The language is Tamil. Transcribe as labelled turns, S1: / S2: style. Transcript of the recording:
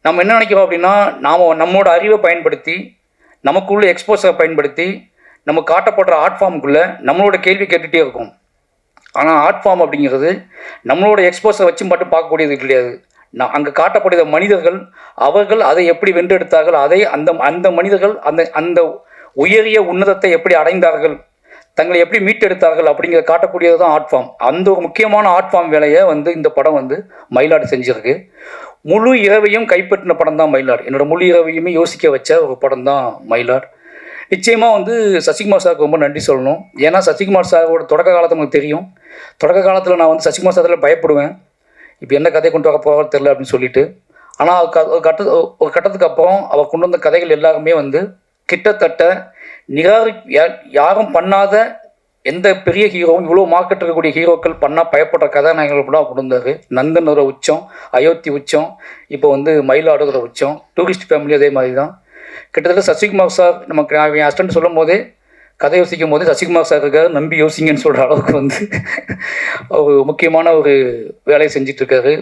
S1: நம்ம என்ன நினைக்கிறோம் அப்படின்னா, நாம் நம்மோட அறிவை பயன்படுத்தி, நமக்குள்ள எக்ஸ்போஸரை பயன்படுத்தி, நம்ம காட்டப்படுற ஆர்ட் ஃபார்முக்குள்ளே நம்மளோட கேள்வி கேட்டுகிட்டே இருக்கோம். ஆனால் ஆர்ட் ஃபார்ம் அப்படிங்கிறது நம்மளோட எக்ஸ்போஸரை வச்சு மட்டும் பார்க்கக்கூடியது கிடையாது. அங்கே காட்டப்படுகிற மனிதர்கள், அவர்கள் அதை எப்படி வென்றெடுத்தார்கள், அதை அந்த அந்த மனிதர்கள் அந்த அந்த உயரிய உன்னதத்தை எப்படி அடைந்தார்கள், தங்களை எப்படி மீட்டெடுத்தார்கள் அப்படிங்கிறத காட்டக்கூடியது தான் ஆர்ட் ஃபார்ம். அந்த ஒரு முக்கியமான ஆர்ட் ஃபார்ம் வேலையை இந்த படம் மயிலாடு செஞ்சிருக்கு. முழு இரவையும் கைப்பற்றின படம் தான் மயிலாடு. என்னோட முழு இரவையுமே யோசிக்க வச்ச ஒரு படம் தான் மயிலாடு. நிச்சயமாக சசிகுமார் சாருக்கு ரொம்ப நன்றி சொல்லணும். ஏன்னா சசிகுமார் சாரோட தொடக்க காலத்தை நமக்கு தெரியும். தொடக்க காலத்தில் நான் சசிகுமார் சாரில் பயப்படுவேன், இப்போ என்ன கதையை கொண்டு வர போகிறது தெரில அப்படின்னு சொல்லிட்டு. ஆனால் ஒரு கட்டத்துக்கு அப்புறம் அவர் கொண்டு வந்த கதைகள் எல்லாருமே கிட்டத்தட்ட யாரும் பண்ணாத எந்த பெரிய ஹீரோவும் இவ்வளோ மார்க்கெட் இருக்கக்கூடிய ஹீரோக்கள் பண்ணால் பயப்படுற கதாநாயகர்கள் கூட கொண்டு வந்தார். நந்தனோட உச்சம், அயோத்தி உச்சம், இப்போ மயிலாடுகிற உச்சம், டூரிஸ்ட் ஃபேமிலி அதே மாதிரி தான். கிட்டத்தட்ட சசிகுமார் சார் நமக்கு என் ஹஸ்பண்ட் சொல்லும் போதே, கதை யோசிக்கும் போதே சசிகுமார் சார் இருக்கார், நம்பி யோசிங்கன்னு சொல்கிற அளவுக்கு ஒரு முக்கியமான ஒரு வேலையை செஞ்சிட்ருக்காரு.